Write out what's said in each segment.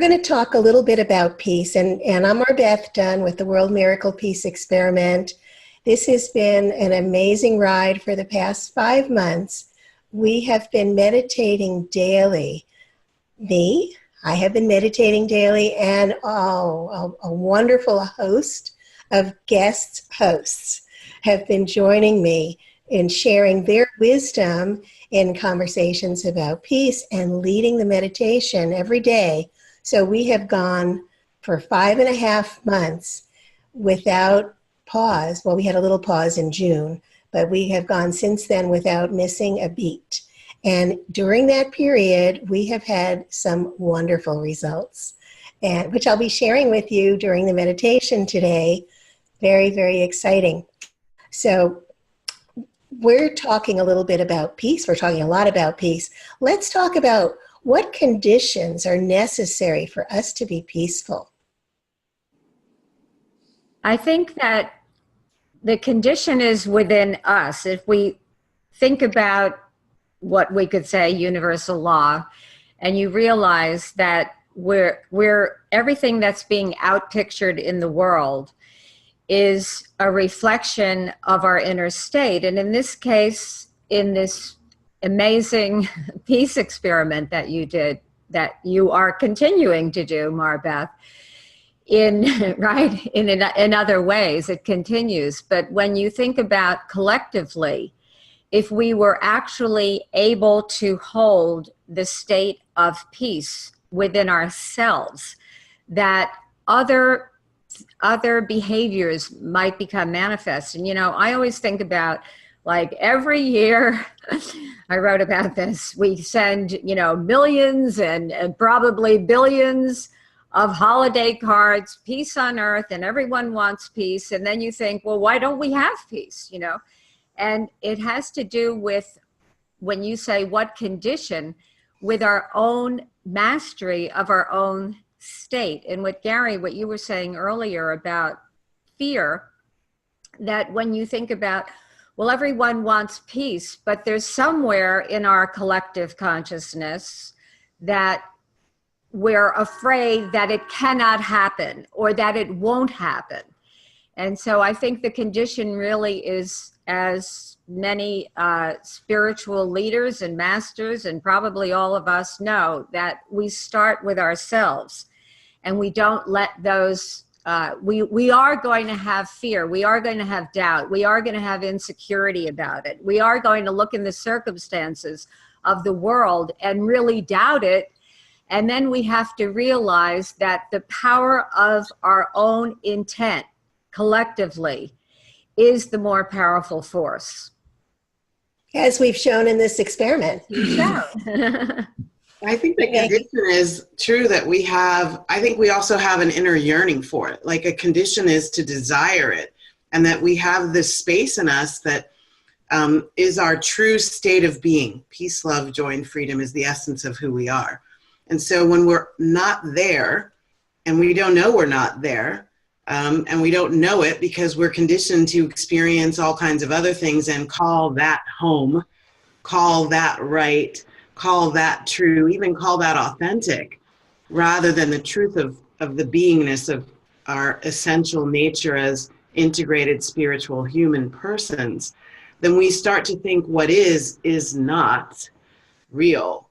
going to talk a little bit about peace, and I'm MarBeth Dunn with the World Miracle Peace Experiment. This has been an amazing ride for the past 5 months. We have been meditating daily. I have been meditating daily, and a wonderful host of guest hosts have been joining me in sharing their wisdom in conversations about peace and leading the meditation every day. So we have gone for 5.5 months without pause. Well, we had a little pause in June, but we have gone since then without missing a beat. And during that period, we have had some wonderful results, and which I'll be sharing with you during the meditation today. Very, very exciting. So we're talking a little bit about peace. We're talking a lot about peace. Let's talk about what conditions are necessary for us to be peaceful. I think that the condition is within us. If we think about what we could say universal law, and you realize that we're everything that's being outpictured in the world is a reflection of our inner state. And in this case, in this amazing peace experiment that you did, that you are continuing to do, MarBeth, in other ways, it continues. But when you think about collectively, if we were actually able to hold the state of peace within ourselves, that other behaviors might become manifest. And, I always think about, like, every year, I wrote about this, we send, millions and probably billions of holiday cards, peace on earth, and everyone wants peace. And then you think, well, why don't we have peace, And it has to do with, when you say what condition, with our own mastery of our own state. And what you were saying earlier about fear, that when you think about, well, everyone wants peace, but there's somewhere in our collective consciousness that we're afraid that it cannot happen or that it won't happen. And so I think the condition really is, as many spiritual leaders and masters, and probably all of us know, that we start with ourselves, and we don't let those, we are going to have fear, we are going to have doubt, we are going to have insecurity about it, we are going to look in the circumstances of the world and really doubt it. And then we have to realize that the power of our own intent collectively is the more powerful force. As we've shown in this experiment. I think the condition is true that we have, I think we also have an inner yearning for it. Like, a condition is to desire it, and that we have this space in us that is our true state of being. Peace, love, joy, and freedom is the essence of who we are. And so when we're not there, and we don't know we're not there, and we don't know it because we're conditioned to experience all kinds of other things and call that home, call that right, call that true, even call that authentic, rather than the truth of the beingness of our essential nature as integrated spiritual human persons, then we start to think what is not real,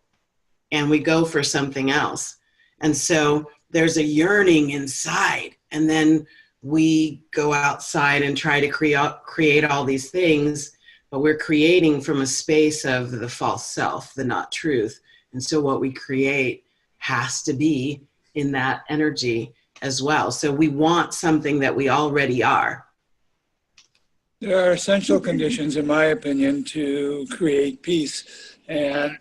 and we go for something else. And so there's a yearning inside, and then we go outside and try to create all these things, but we're creating from a space of the false self, the not truth. And so what we create has to be in that energy as well. So we want something that we already are. There are essential conditions, in my opinion, to create peace. And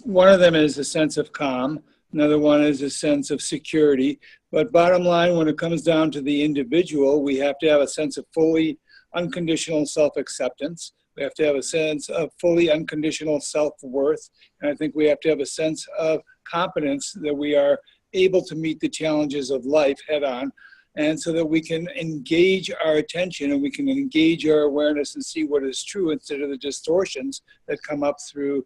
one of them is a sense of calm. Another one is a sense of security. But bottom line, when it comes down to the individual, we have to have a sense of fully unconditional self-acceptance. We have to have a sense of fully unconditional self-worth. And I think we have to have a sense of competence that we are able to meet the challenges of life head on. and so that we can engage our attention and we can engage our awareness and see what is true instead of the distortions that come up through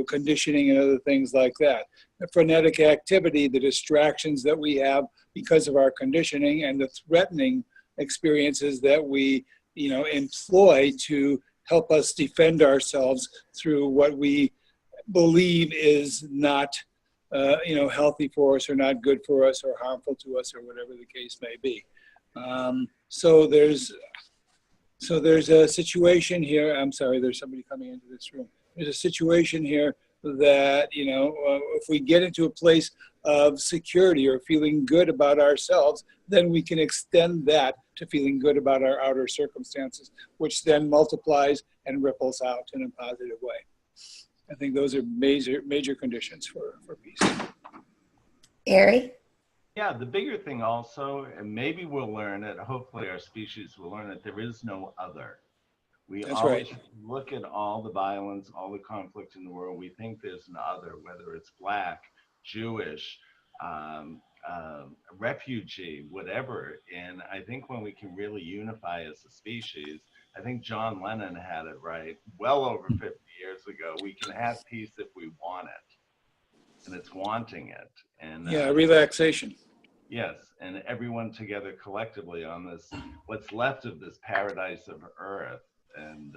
conditioning and other things like that. The frenetic activity, the distractions that we have because of our conditioning, and the threatening experiences that we employ to help us defend ourselves through what we believe is not healthy for us or not good for us or harmful to us or whatever the case may be. So there's a situation here. I'm sorry, there's somebody coming into this room. There's a situation here that, if we get into a place of security or feeling good about ourselves, then we can extend that to feeling good about our outer circumstances, which then multiplies and ripples out in a positive way. I think those are major conditions for peace. Ari? Yeah, the bigger thing also, and maybe we'll learn it, hopefully our species will learn it, there is no other. We That's always right. look at all the violence, all the conflict in the world, we think there's an other, whether it's Black, Jewish, refugee, whatever. And I think when we can really unify as a species, I think John Lennon had it right well over 50 years ago. We can have peace if we want it, and it's wanting it. And relaxation. yes, and everyone together collectively on this, what's left of this paradise of Earth. And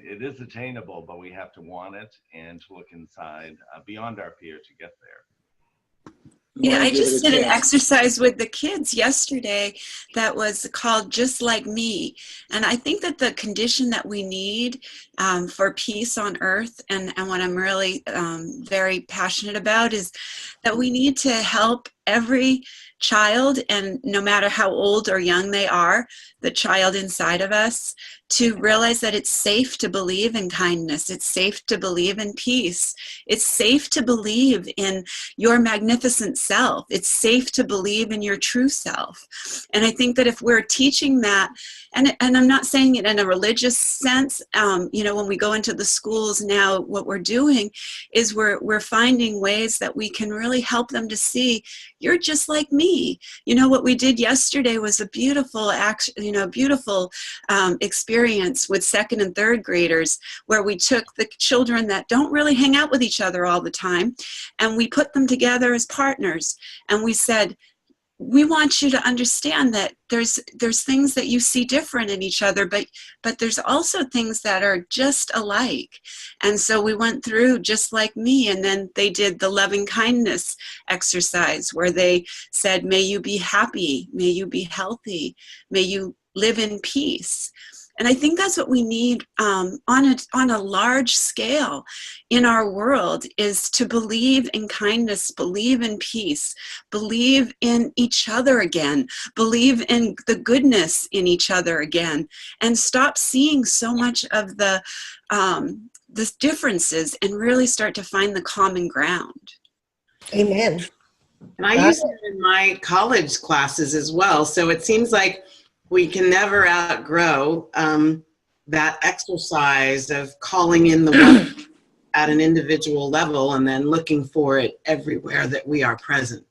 it is attainable, but we have to want it and to look inside beyond our fear to get there. Yeah, I just did an exercise with the kids yesterday that was called Just Like Me. And I think that the condition that we need for peace on earth, and what I'm really very passionate about, is that we need to help every child, and no matter how old or young they are, the child inside of us, to realize that it's safe to believe in kindness. It's safe to believe in peace. It's safe to believe in your magnificent self. It's safe to believe in your true self. And I think that if we're teaching that, and I'm not saying it in a religious sense, when we go into the schools now, what we're doing is we're finding ways that we can really help them to see, you're just like me. What we did yesterday was a beautiful experience with second and third graders, where we took the children that don't really hang out with each other all the time, and we put them together as partners. And we said, we want you to understand that there's things that you see different in each other, but there's also things that are just alike. And so we went through Just Like Me, and then they did the loving kindness exercise, where they said, may you be happy, may you be healthy, may you live in peace. And I think that's what we need on a large scale in our world, is to believe in kindness, believe in peace, believe in each other again, believe in the goodness in each other again, and stop seeing so much of the differences and really start to find the common ground. Amen. And I use it in my college classes as well. So it seems like we can never outgrow that exercise of calling in the one at an individual level and then looking for it everywhere that we are present.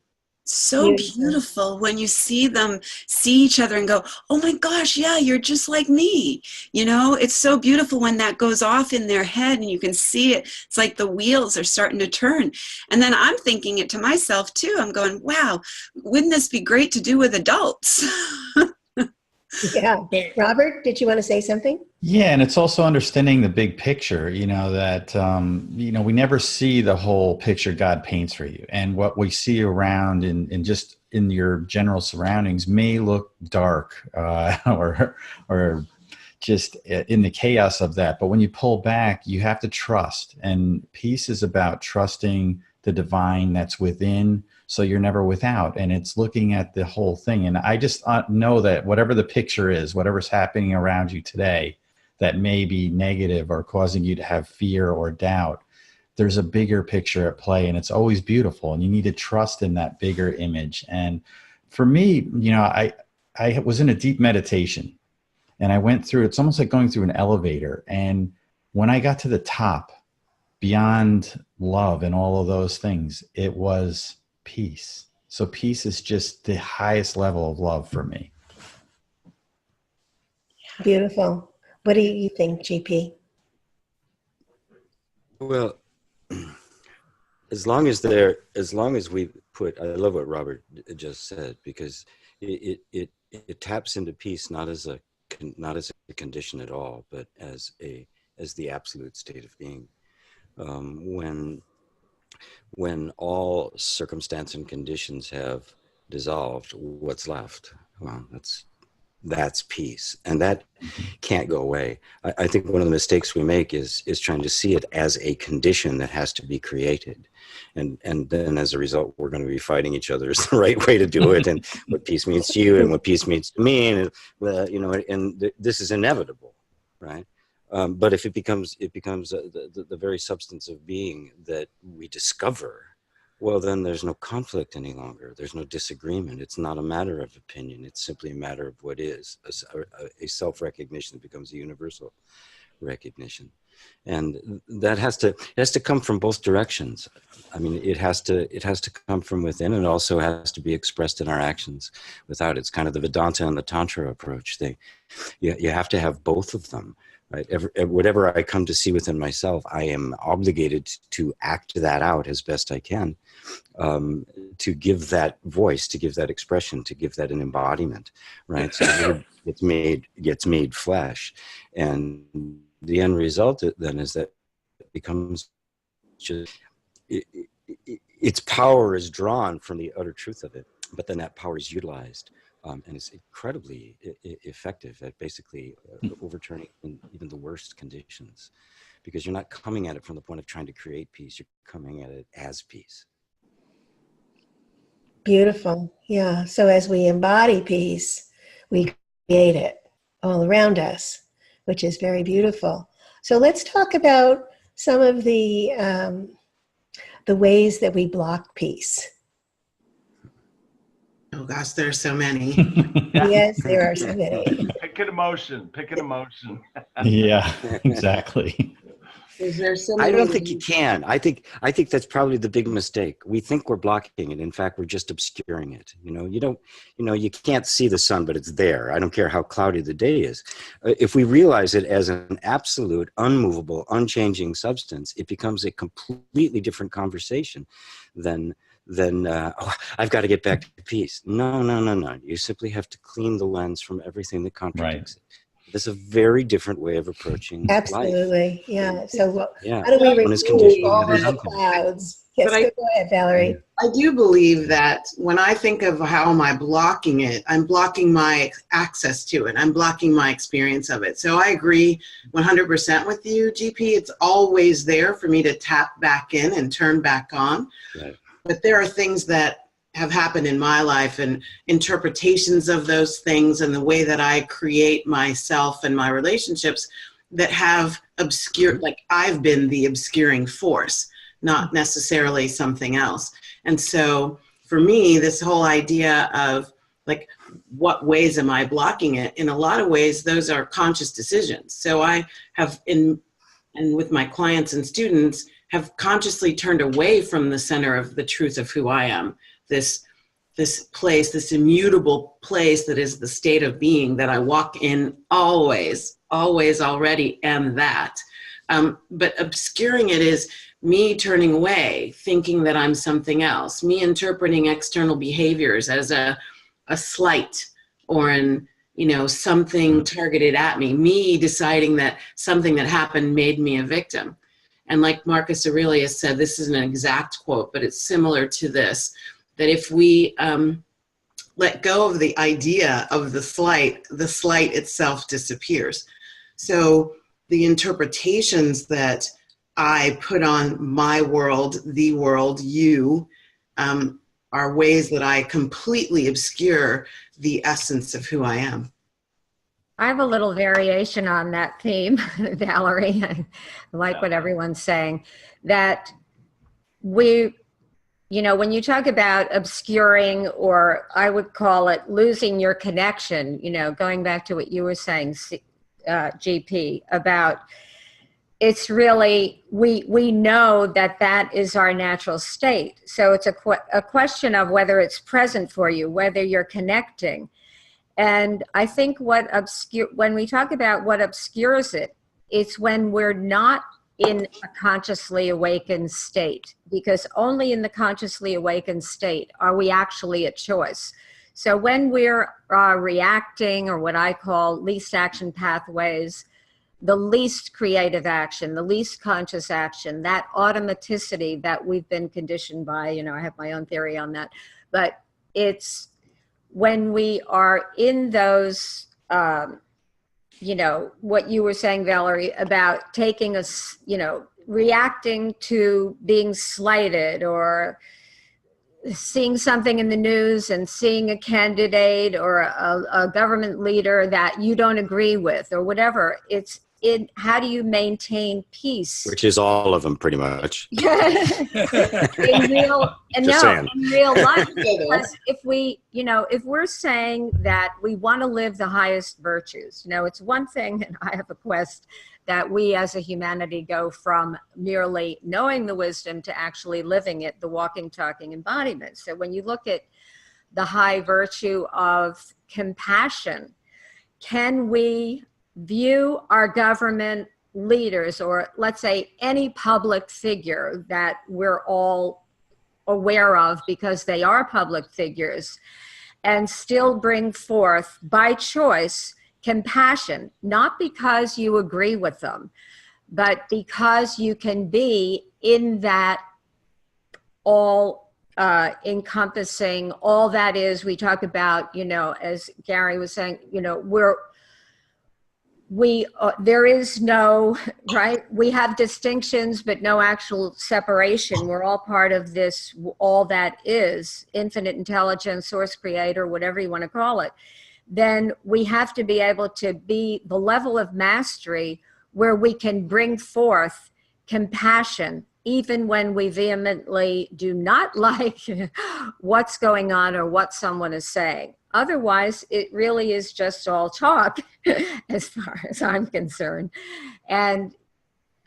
So beautiful when you see them see each other and go, oh my gosh, yeah, you're just like me. It's so beautiful when that goes off in their head and you can see it. It's like the wheels are starting to turn. And then I'm thinking it to myself too. I'm going, wow, wouldn't this be great to do with adults? Yeah. Robert, did you want to say something? Yeah, and it's also understanding the big picture, that, we never see the whole picture God paints for you. And what we see around in just in your general surroundings may look dark or just in the chaos of that. But when you pull back, you have to trust. And peace is about trusting the divine that's within, so you're never without. And it's looking at the whole thing. And I just know that whatever the picture is, whatever's happening around you today that may be negative or causing you to have fear or doubt, there's a bigger picture at play, and it's always beautiful. And you need to trust in that bigger image. And for me, I was in a deep meditation, and I went through, it's almost like going through an elevator. And when I got to the top, beyond love and all of those things, it was peace. So peace is just the highest level of love for me. Beautiful. What do you think, GP? Well, as long as we put, I love what Robert just said, because it taps into peace not as a condition at all, but as the absolute state of being. When all circumstance and conditions have dissolved, what's left? Well, that's peace, and that can't go away. I think one of the mistakes we make is trying to see it as a condition that has to be created, and then as a result, we're going to be fighting each other is the right way to do it, and what peace means to you and what peace means to me, and this is inevitable, right? But if it becomes the very substance of being that we discover, well, then there's no conflict any longer. There's no disagreement. It's not a matter of opinion. It's simply a matter of what is a self-recognition that becomes a universal recognition, and that has to come from both directions. I mean, it has to come from within, and it also has to be expressed in our actions. Without it, it's kind of the Vedanta and the Tantra approach. You have to have both of them. Right. Whatever I come to see within myself, I am obligated to act that out as best I can, to give that voice, to give that expression, to give that an embodiment. Right. So it gets made flesh, and the end result then is that it becomes just its power is drawn from the utter truth of it, but then that power is utilized. And it's incredibly effective at basically overturning even the worst conditions, because you're not coming at it from the point of trying to create peace. You're coming at it as peace. Beautiful. Yeah. So as we embody peace, we create it all around us, which is very beautiful. So let's talk about some of the ways that we block peace. Oh gosh, there are so many. Yes, there are so many. Pick an emotion. Yeah, exactly. Is there so I many? don't think you can. I think that's probably the big mistake. We think we're blocking it. In fact, we're just obscuring it. You can't see the sun, but it's there. I don't care how cloudy the day is. If we realize it as an absolute, unmovable, unchanging substance, it becomes a completely different conversation than I've got to get back to peace. No. You simply have to clean the lens from everything that contradicts it. It's a very different way of approaching Absolutely. life. Yeah. So Yeah. how do we One is remove conditioned, all the other of is the unconditioned. clouds? Yes, But go ahead, Valerie. I do believe that when I think of how am I blocking it, I'm blocking my access to it. I'm blocking my experience of it. So I agree 100% with you, GP. It's always there for me to tap back in and turn back on. Right. But there are things that have happened in my life and interpretations of those things and the way that I create myself and my relationships that have obscured, like I've been the obscuring force, not necessarily something else. And so for me, this whole idea of like, what ways am I blocking it? In a lot of ways, those are conscious decisions. So I have and with my clients and students have consciously turned away from the center of the truth of who I am. This place, this immutable place that is the state of being that I walk in always already am that. But obscuring it is me turning away, thinking that I'm something else, me interpreting external behaviors as a slight or something targeted at me, me deciding that something that happened made me a victim. And like Marcus Aurelius said, this isn't an exact quote, but it's similar to this, that if we let go of the idea of the slight itself disappears. So the interpretations that I put on my world, the world, you, are ways that I completely obscure the essence of who I am. I have a little variation on that theme, Valerie. I like what everyone's saying, that when you talk about obscuring, or I would call it losing your connection, going back to what you were saying, GP, about it's really, we know that that is our natural state. So it's a question of whether it's present for you, whether you're connecting. And I think when we talk about what obscures it, it's when we're not in a consciously awakened state, because only in the consciously awakened state are we actually at choice. So when we're reacting, or what I call least action pathways, the least creative action, the least conscious action, that automaticity that we've been conditioned by, I have my own theory on that, but it's when we are in those, what you were saying, Valerie, about taking reacting to being slighted, or seeing something in the news and seeing a candidate or a government leader that you don't agree with, or whatever. It's how do you maintain peace? Which is all of them, pretty much. in real life. Because if we're saying that we want to live the highest virtues, it's one thing, and I have a quest that we as a humanity go from merely knowing the wisdom to actually living it, the walking, talking embodiment. So when you look at the high virtue of compassion, can we view our government leaders, or let's say any public figure that we're all aware of because they are public figures, and still bring forth by choice compassion, not because you agree with them, but because you can be in that all encompassing, all that is, we talk about, as Gary was saying, there is no, right? We have distinctions, but no actual separation. We're all part of this, all that is, infinite intelligence, source creator, whatever you want to call it. Then we have to be able to be the level of mastery where we can bring forth compassion, even when we vehemently do not like what's going on or what someone is saying. Otherwise, it really is just all talk, as far as I'm concerned. And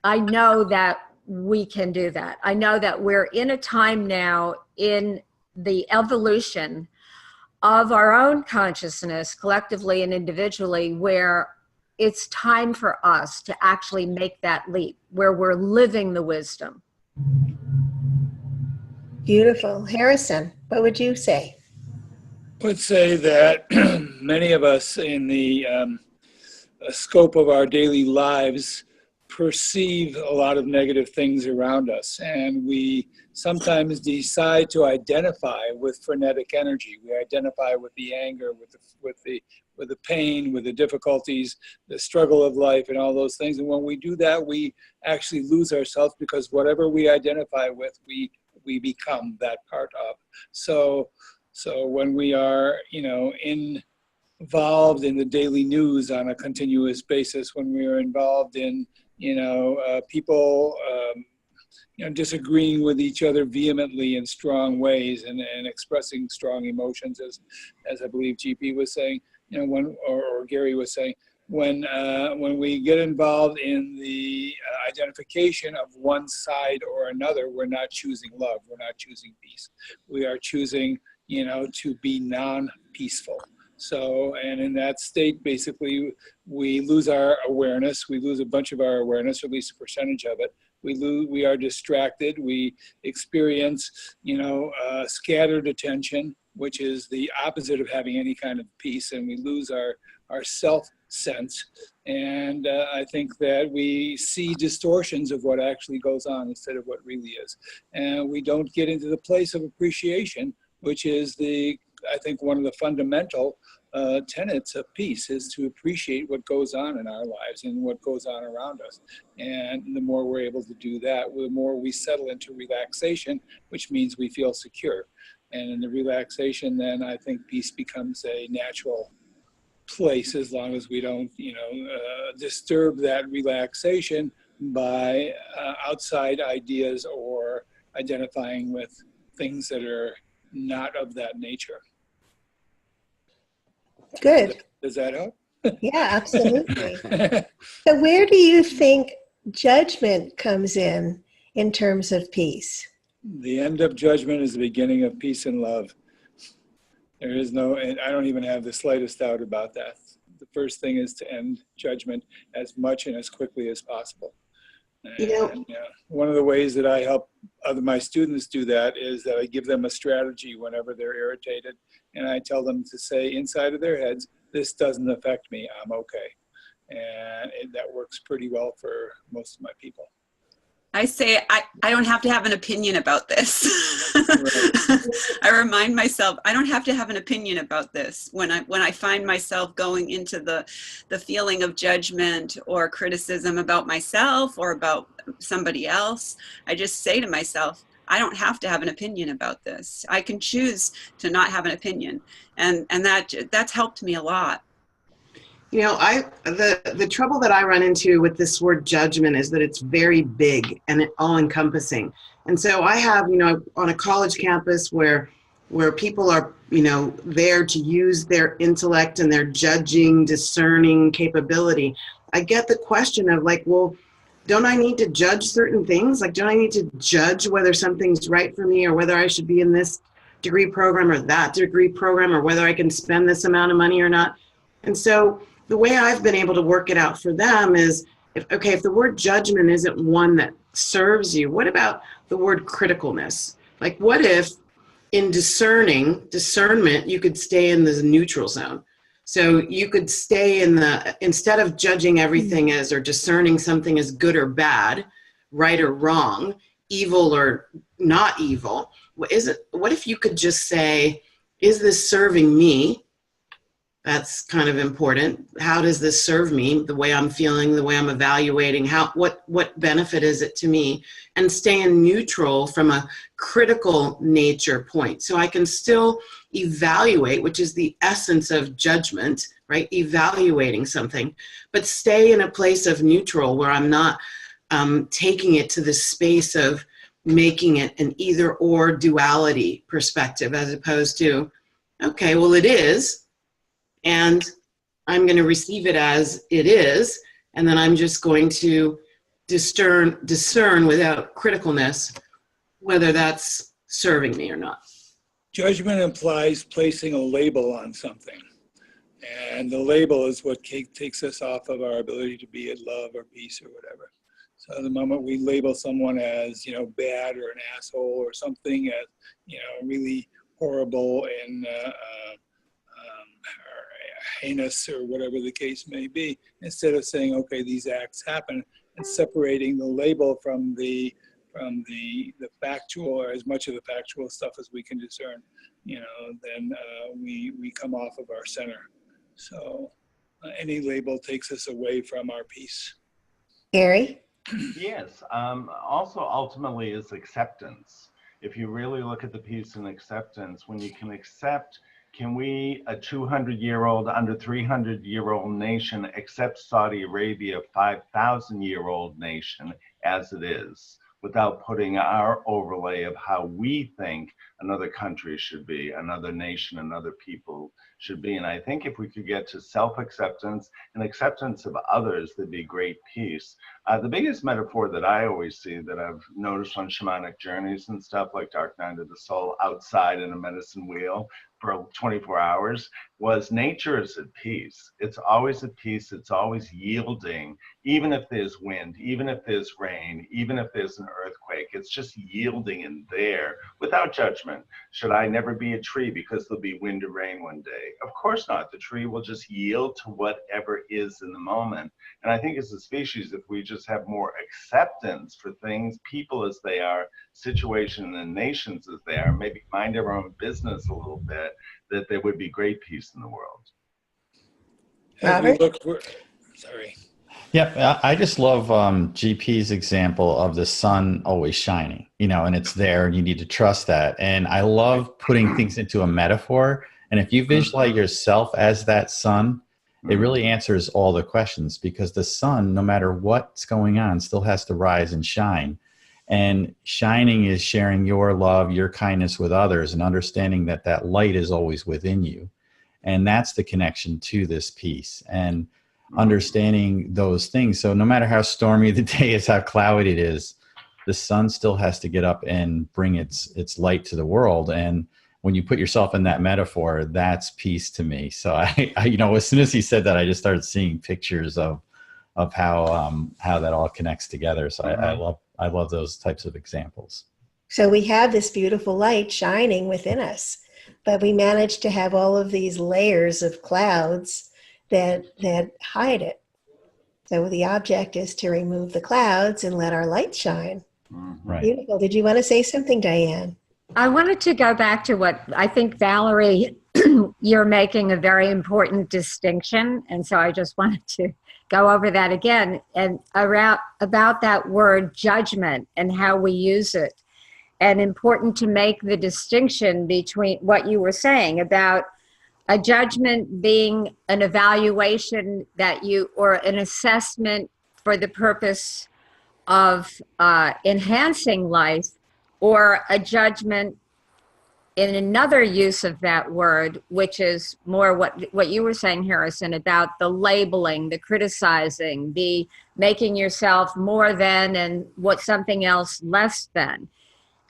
I know that we can do that. I know that we're in a time now in the evolution of our own consciousness, collectively and individually, where it's time for us to actually make that leap, where we're living the wisdom. Beautiful. Harrison, what would you say? I would say that many of us in the scope of our daily lives perceive a lot of negative things around us, and we sometimes decide to identify with frenetic energy. We identify with the anger, with the pain, with the difficulties, the struggle of life, and all those things. And when we do that, we actually lose ourselves, because whatever we identify with, we become that part of. So when we are, involved in the daily news on a continuous basis, when we are involved in, people, disagreeing with each other vehemently in strong ways, and expressing strong emotions, as I believe GP was saying, or Gary was saying, when we get involved in the identification of one side or another, we're not choosing love, we're not choosing peace. We are choosing, to be non-peaceful. So, and in that state, basically, we lose our awareness. We lose a bunch of our awareness, or at least a percentage of it. We are distracted. We experience, scattered attention, which is the opposite of having any kind of peace. And we lose our self sense. And I think that we see distortions of what actually goes on instead of what really is. And we don't get into the place of appreciation, which is I think one of the fundamental tenets of peace, is to appreciate what goes on in our lives and what goes on around us. And the more we're able to do that, the more we settle into relaxation, which means we feel secure. And in the relaxation, then I think peace becomes a natural place, as long as we don't, disturb that relaxation by outside ideas or identifying with things that are not of that nature. Good. Does that help? Yeah, absolutely. So where do you think judgment comes in terms of peace? The end of judgment is the beginning of peace and love. There is no, and I don't even have the slightest doubt about that. The first thing is to end judgment as much and as quickly as possible. And one of the ways that I help my students do that is that I give them a strategy whenever they're irritated, and I tell them to say inside of their heads, "This doesn't affect me, I'm okay." And that works pretty well for most of my people. I say, I don't have to have an opinion about this. I remind myself, I don't have to have an opinion about this. When I find myself going into the feeling of judgment or criticism about myself or about somebody else, I just say to myself, I don't have to have an opinion about this. I can choose to not have an opinion. And that's helped me a lot. You know, the trouble that I run into with this word judgment is that it's very big and all encompassing. And so I have, on a college campus where people are, there to use their intellect and their judging, discerning capability, I get the question of like, well, don't I need to judge certain things? Like, don't I need to judge whether something's right for me or whether I should be in this degree program or that degree program or whether I can spend this amount of money or not? And so the way I've been able to work it out for them is, if the word judgment isn't one that serves you, what about the word criticalness? Like, what if in discernment, you could stay in the neutral zone? So you could stay instead of judging everything as, or discerning something as good or bad, right or wrong, evil or not evil, what if you could just say, is this serving me? That's kind of important. How does this serve me? The way I'm feeling, the way I'm evaluating, what benefit is it to me? And stay in neutral from a critical nature point. So I can still evaluate, which is the essence of judgment, right? Evaluating something, but stay in a place of neutral where I'm not taking it to the space of making it an either or duality perspective, as opposed to, okay, well, it is, and I'm going to receive it as it is, and then I'm just going to discern without criticalness whether that's serving me or not. Judgment implies placing a label on something, and the label is what takes us off of our ability to be at love or peace or whatever. So the moment we label someone as, bad or an asshole or something as, really horrible and heinous or whatever the case may be, instead of saying, okay, these acts happen, and separating the label from the factual, or as much of the factual stuff as we can discern, then we come off of our center. So any label takes us away from our peace. Gary? Yes. Also, ultimately, is acceptance. If you really look at the peace and acceptance, when you can accept, can we, a 200-year-old, under 300-year-old nation, accept Saudi Arabia, a 5,000-year-old nation, as it is, without putting our overlay of how we think another country should be, another nation, another people should be? And I think if we could get to self-acceptance and acceptance of others, there'd be great peace. The biggest metaphor that I always see, that I've noticed on shamanic journeys and stuff like Dark Night of the Soul, outside in a medicine wheel for 24 hours, was nature is at peace. It's always at peace. It's always yielding, even if there's wind, even if there's rain, even if there's an earthquake. It's just yielding in there without judgment. Should I never be a tree because there'll be wind or rain one day? Of course not. The tree will just yield to whatever is in the moment. And I think as a species, if we just have more acceptance for things, people as they are, situations and nations as they are, maybe mind our own business a little bit, that there would be great peace in the world. Sorry. Yeah, I just love GP's example of the sun always shining, and it's there and you need to trust that. And I love putting things into a metaphor. And if you visualize yourself as that sun, it really answers all the questions, because the sun, no matter what's going on, still has to rise and shine. And shining is sharing your love, your kindness with others, and understanding that that light is always within you. And that's the connection to this peace. And understanding those things. So no matter how stormy the day is, how cloudy it is, the sun still has to get up and bring its light to the world. And when you put yourself in that metaphor, that's peace to me. So I as soon as he said that, I just started seeing pictures of how that all connects together. So I love those types of examples. So we have this beautiful light shining within us, but we manage to have all of these layers of clouds that hide it. So the object is to remove the clouds and let our light shine. Right. Beautiful. Did you want to say something, Diane? I wanted to go back to what I think, Valerie, you're making a very important distinction. And so I just wanted to go over that again and about that word judgment and how we use it. And important to make the distinction between what you were saying about a judgment being an evaluation or an assessment for the purpose of enhancing life, or a judgment in another use of that word, which is more what you were saying, Harrison, about the labeling, the criticizing, the making yourself more than and what something else less than.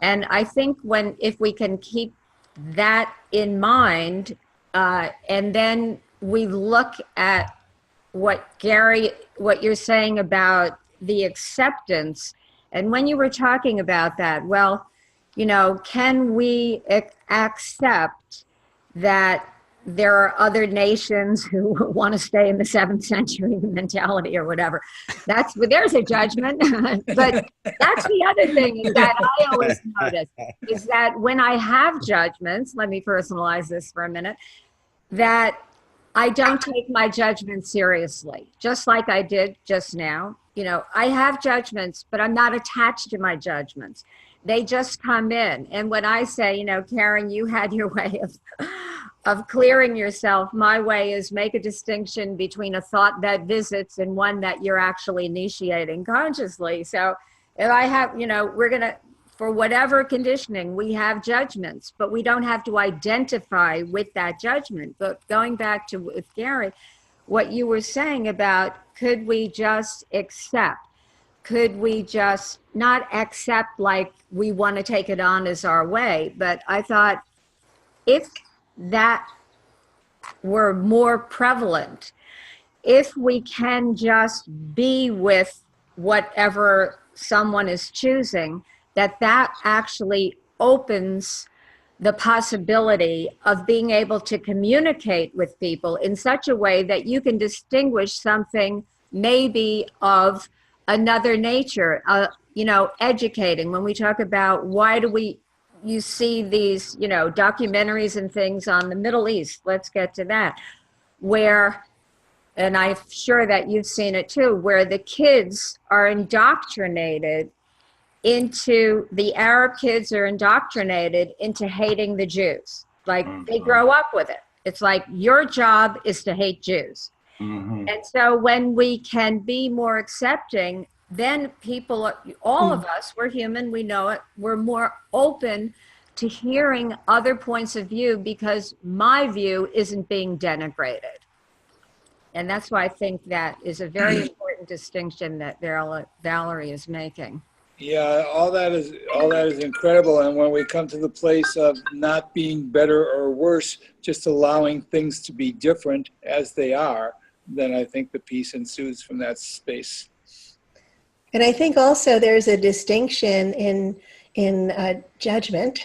And I think if we can keep that in mind, and then we look at what you're saying about the acceptance. And when you were talking about that, well, can we accept that there are other nations who want to stay in the 7th century mentality or whatever? There's a judgment. But that's the other thing is that I always notice is that when I have judgments, let me personalize this for a minute, that I don't take my judgment seriously, just like I did just now. I have judgments, but I'm not attached to my judgments. They just come in. And when I say, Karen, you had your way of clearing yourself, my way is make a distinction between a thought that visits and one that you're actually initiating consciously. So if I have, we're going to, for whatever conditioning, we have judgments, but we don't have to identify with that judgment. But going back to with Gary, what you were saying about, could we just accept? Could we just not accept like we want to take it on as our way? But I thought if that were more prevalent, if we can just be with whatever someone is choosing, that actually opens the possibility of being able to communicate with people in such a way that you can distinguish something maybe of another nature, educating. When we talk about you see these, documentaries and things on the Middle East, let's get to that, where, and I'm sure that you've seen it too, where the kids are indoctrinated the Arab kids are indoctrinated into hating the Jews. Like they grow up with it. It's like your job is to hate Jews. Mm-hmm. And so when we can be more accepting, then people, all of us, we're human, we know it, we're more open to hearing other points of view because my view isn't being denigrated. And that's why I think that is a very important distinction that Valerie is making. Yeah, all that is incredible. And when we come to the place of not being better or worse, just allowing things to be different as they are, then I think the peace ensues from that space. And I think also there's a distinction in judgment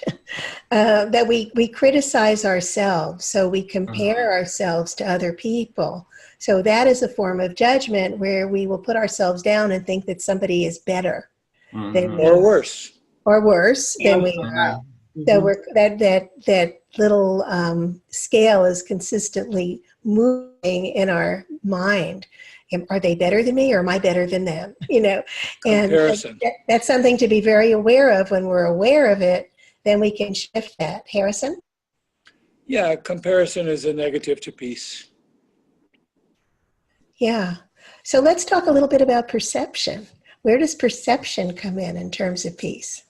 that we criticize ourselves. So we compare ourselves to other people. So that is a form of judgment where we will put ourselves down and think that somebody is better. Or worse than we are. So that little scale is consistently moving in our mind. Are they better than me or am I better than them? And that's something to be very aware of. When we're aware of it, then we can shift that. Harrison? Yeah, comparison is a negative to peace. Yeah. So let's talk a little bit about perception. Where does perception come in terms of peace?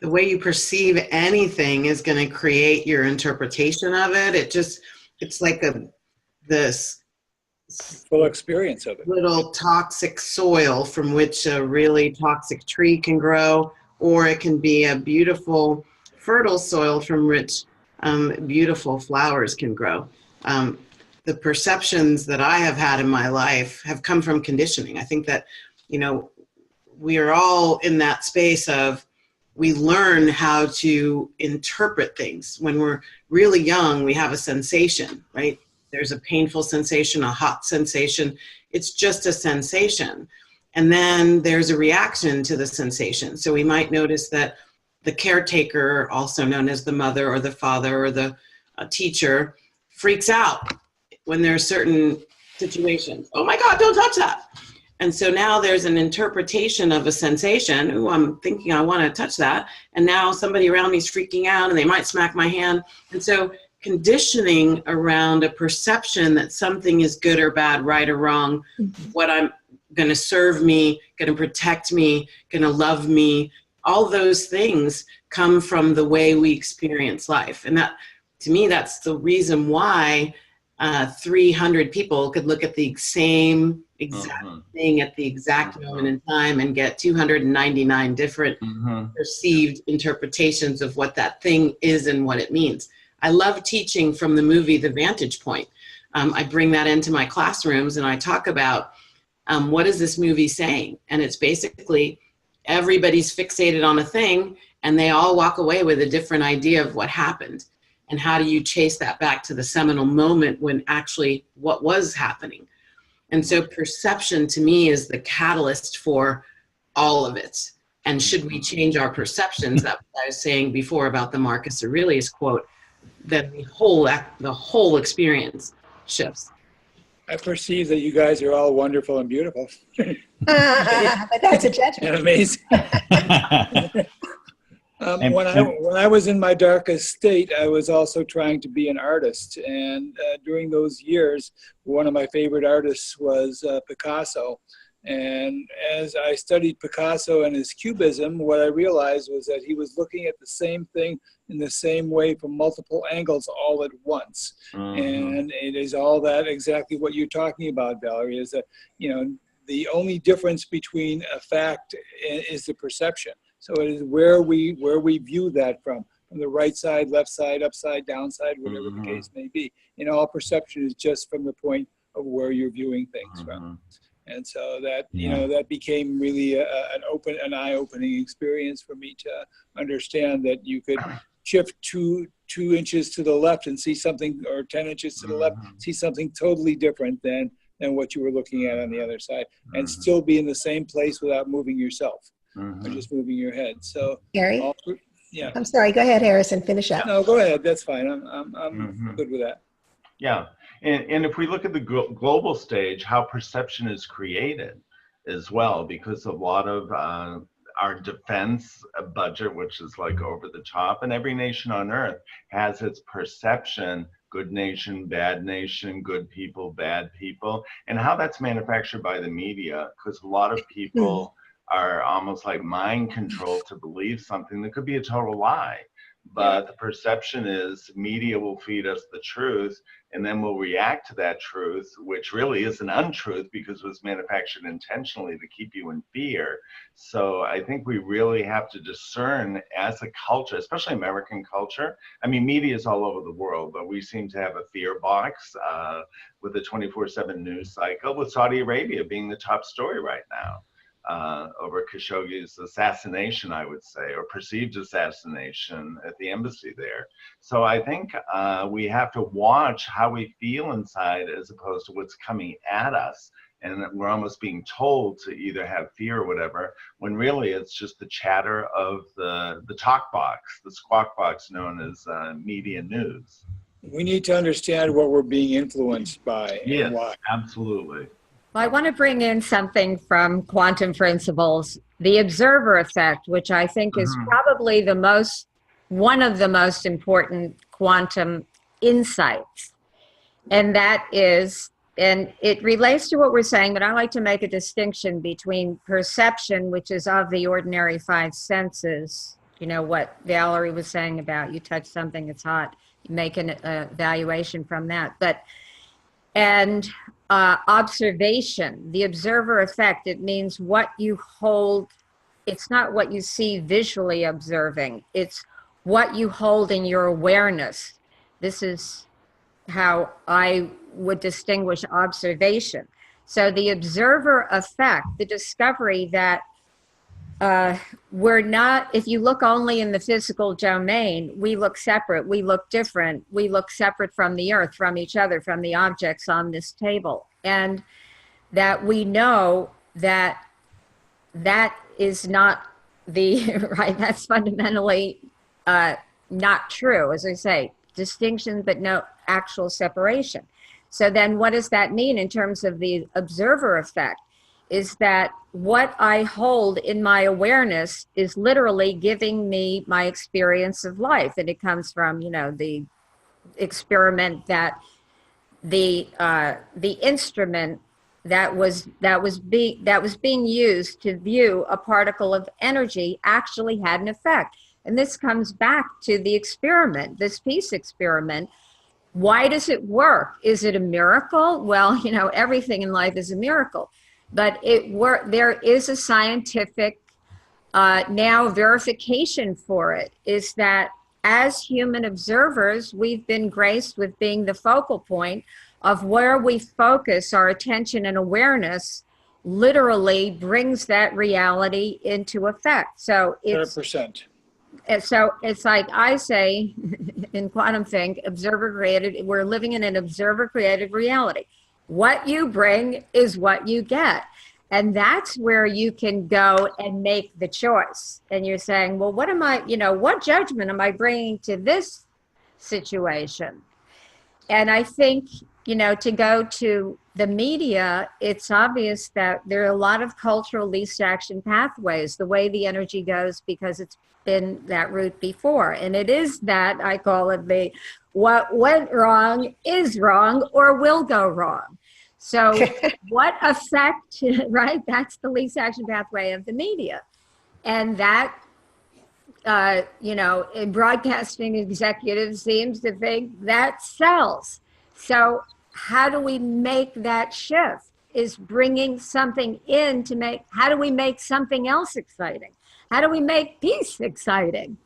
The way you perceive anything is going to create your interpretation of it. It's like this Full experience of it. little toxic soil from which a really toxic tree can grow, or it can be a beautiful, fertile soil from which beautiful flowers can grow. The perceptions that I have had in my life have come from conditioning. I think that, you know, we are all in that space of, we learn how to interpret things. When we're really young, we have a sensation, right? There's a painful sensation, a hot sensation. It's just a sensation. And then there's a reaction to the sensation. So we might notice that the caretaker, also known as the mother or the father or the teacher, freaks out when there are certain situations. Oh my God, don't touch that. And so now there's an interpretation of a sensation. Ooh, I'm thinking I want to touch that. And now somebody around me is freaking out and they might smack my hand. And so conditioning around a perception that something is good or bad, right or wrong, what I'm going to serve me, going to protect me, going to love me, all those things come from the way we experience life. And that, to me, that's the reason why 300 people could look at the same exact thing at the exact moment in time and get 299 different perceived interpretations of what that thing is and what it means. I love teaching from the movie The Vantage Point. I bring that into my classrooms and I talk about what is this movie saying? And it's basically everybody's fixated on a thing and they all walk away with a different idea of what happened. And how do you chase that back to the seminal moment when actually what was happening? And so perception to me is the catalyst for all of it. And should we change our perceptions, that's what I was saying before about the Marcus Aurelius quote, that the whole experience shifts. I perceive that you guys are all wonderful and beautiful. But that's a judgment. And amazing. When I was in my darkest state, I was also trying to be an artist. And during those years, one of my favorite artists was Picasso. And as I studied Picasso and his cubism, what I realized was that he was looking at the same thing in the same way from multiple angles all at once. And it is all that exactly what you're talking about, Valerie, is that, you know, the only difference between a fact is the perception. So it is where we view that from the right side, left side, upside, downside, whatever the case may be. And all perception is just from the point of where you're viewing things from. And so that, you know, that became really an eye-opening experience for me to understand that you could shift two inches to the left and see something, or 10 inches to the left, see something totally different than what you were looking at on the other side, and still be in the same place without moving yourself, or just moving your head. So, Gary? Yeah. I'm sorry, go ahead, Harrison, finish up. No, go ahead, that's fine. I'm good with that. Yeah, and if we look at the global stage, how perception is created as well, because a lot of our defense budget, which is like over the top, and every nation on earth has its perception, good nation, bad nation, good people, bad people, and how that's manufactured by the media, because a lot of people are almost like mind controlled to believe something that could be a total lie. But the perception is media will feed us the truth, and then we'll react to that truth, which really is an untruth because it was manufactured intentionally to keep you in fear. So I think we really have to discern as a culture, especially American culture. I mean, media is all over the world, but we seem to have a fear box with the 24/7 news cycle, with Saudi Arabia being the top story right now. Over Khashoggi's assassination, I would say, or perceived assassination at the embassy there. So I think we have to watch how we feel inside as opposed to what's coming at us. And we're almost being told to either have fear or whatever, when really it's just the chatter of the talk box, the squawk box known as media news. We need to understand what we're being influenced by and why. Absolutely. Well, I want to bring in something from quantum principles, the observer effect, which I think is probably one of the most important quantum insights. And that is, and it relates to what we're saying, but I like to make a distinction between perception, which is of the ordinary five senses, you know, what Valerie was saying about you touch something, it's hot, you make an evaluation from that. But And observation, the observer effect, it means what you hold. It's not what you see visually observing, it's what you hold in your awareness. This is how I would distinguish observation. So the observer effect, the discovery that we're not, if you look only in the physical domain, we look separate, we look different, we look separate from the earth, from each other, from the objects on this table. And that we know that that is not the, right, that's fundamentally not true, as I say, distinction, but no actual separation. So then what does that mean in terms of the observer effect? Is that what I hold in my awareness is literally giving me my experience of life. And it comes from, you know, the experiment that the instrument that was being used to view a particle of energy actually had an effect. And this comes back to the experiment, this peace experiment. Why does it work? Is it a miracle? Well, you know, everything in life is a miracle, but there is a scientific now verification for it, is that as human observers, we've been graced with being the focal point of where we focus our attention and awareness literally brings that reality into effect. So it's 100%. so it's like I say in quantum think, observer created, we're living in an observer created reality. What you bring is what you get. And that's where you can go and make the choice. And you're saying, well, what am I, you know, what judgment am I bringing to this situation? And I think, you know, to go to the media, it's obvious that there are a lot of cultural least action pathways, the way the energy goes, because it's been that route before. And it is that, I call it the what went wrong is wrong or will go wrong. So what effect, right? That's the least action pathway of the media. And that, you know, broadcasting executives seems to think that sells. So how do we make that shift? Is bringing something in to make, how do we make something else exciting? How do we make peace exciting?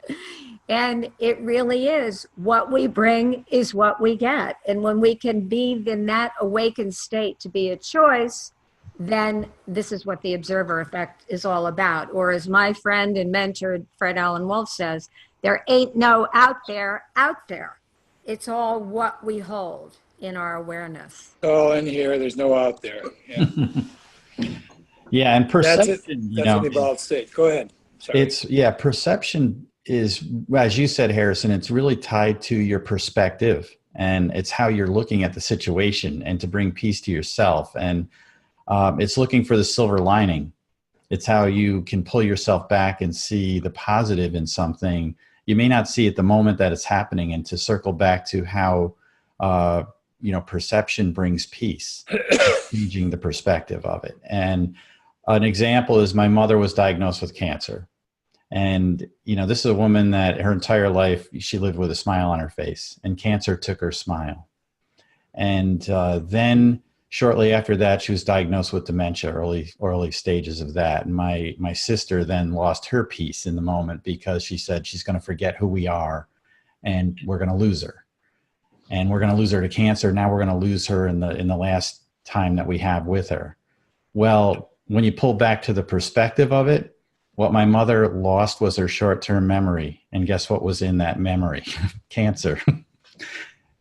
And it really is what we bring is what we get. And when we can be in that awakened state to be a choice, then this is what the observer effect is all about. Or as my friend and mentor, Fred Alan Wolf says, there ain't no out there, out there. It's all what we hold in our awareness. Oh, in here, there's no out there. Yeah, Yeah, and perception, that's an evolved state. Go ahead. Sorry. Perception is, as you said, Harrison, it's really tied to your perspective, and it's how you're looking at the situation and to bring peace to yourself. And it's looking for the silver lining. It's how you can pull yourself back and see the positive in something you may not see at the moment that it's happening, and to circle back to how, you know, perception brings peace, changing the perspective of it. And an example is my mother was diagnosed with cancer. And, you know, this is a woman that her entire life, she lived with a smile on her face, and cancer took her smile. And then shortly after that, she was diagnosed with dementia, early stages of that. And my sister then lost her peace in the moment, because she said she's going to forget who we are and we're going to lose her. And we're going to lose her to cancer. Now we're going to lose her in the last time that we have with her. Well, when you pull back to the perspective of it, what my mother lost was her short-term memory. And guess what was in that memory? Cancer.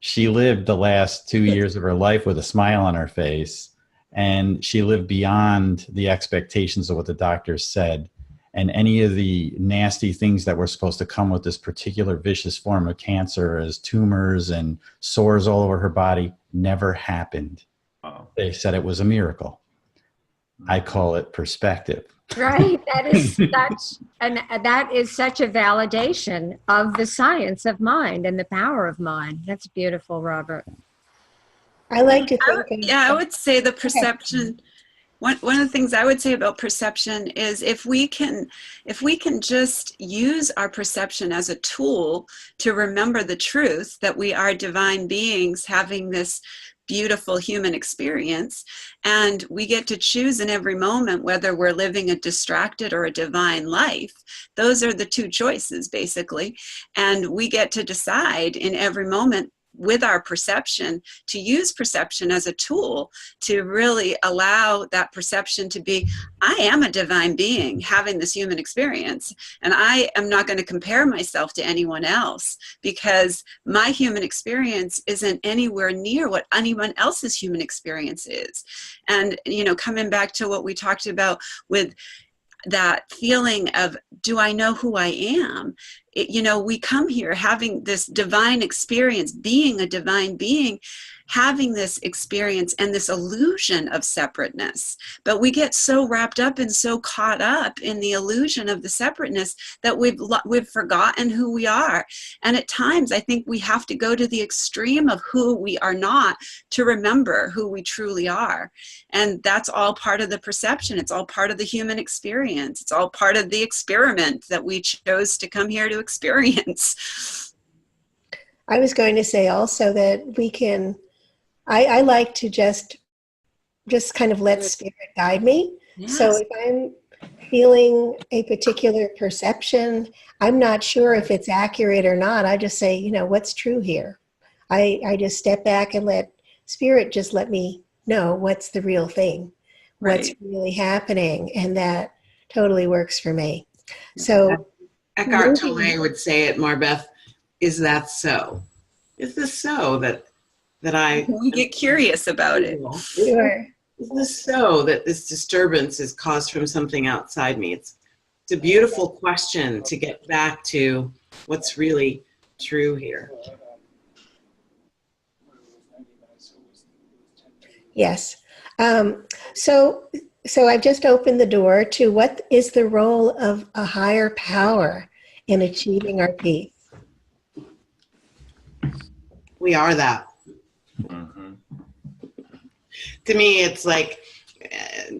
She lived the last 2 years of her life with a smile on her face, and she lived beyond the expectations of what the doctors said. And any of the nasty things that were supposed to come with this particular vicious form of cancer, as tumors and sores all over her body, never happened. Wow. They said it was a miracle. I call it perspective. Right. That is such a validation of the science of mind and the power of mind. That's beautiful, Robert. I like to think. I would say the perception One of the things I would say about perception is if we can just use our perception as a tool to remember the truth that we are divine beings having this beautiful human experience, and we get to choose in every moment whether we're living a distracted or a divine life. Those are the two choices, basically, and we get to decide in every moment with our perception to use perception as a tool to really allow that perception to be, I am a divine being having this human experience, and I am not going to compare myself to anyone else because my human experience isn't anywhere near what anyone else's human experience is. And, you know, coming back to what we talked about with that feeling of, do I know who I am? You know, we come here having this divine experience, being a divine being, having this experience and this illusion of separateness. But we get so wrapped up and so caught up in the illusion of the separateness that we've forgotten who we are. And at times, I think we have to go to the extreme of who we are not to remember who we truly are. And that's all part of the perception. It's all part of the human experience. It's all part of the experiment that we chose to come here to experience. I was going to say also that we can, I like to just kind of let spirit guide me. Yes. So if I'm feeling a particular perception, I'm not sure if it's accurate or not. I just say, you know, what's true here? I just step back and let spirit just let me know what's the real thing, what's really happening. And that totally works for me. So Eckhart Tolle would say it, MarBeth, is that so? Is this so that we get curious about it? Sure. Is this so that this disturbance is caused from something outside me? It's a beautiful question to get back to what's really true here. Yes. So I've just opened the door to what is the role of a higher power in achieving our peace? We are that. To me, it's like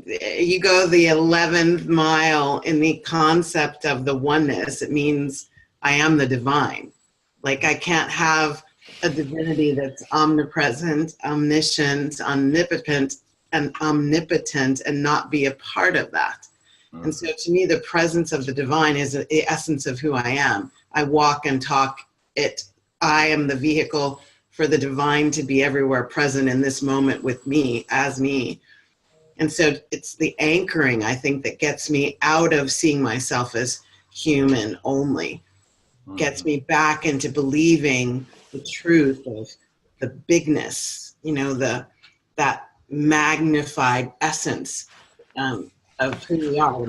you go the 11th mile in the concept of the oneness. It means I am the divine. Like I can't have a divinity that's omnipresent, omniscient, omnipotent, and not be a part of that. And so to me, the presence of the divine is the essence of who I am. I walk and talk it. I am the vehicle for the divine to be everywhere present in this moment with me, as me. And so it's the anchoring, I think, that gets me out of seeing myself as human only, gets me back into believing the truth of the bigness, you know, that magnified essence of who we are, the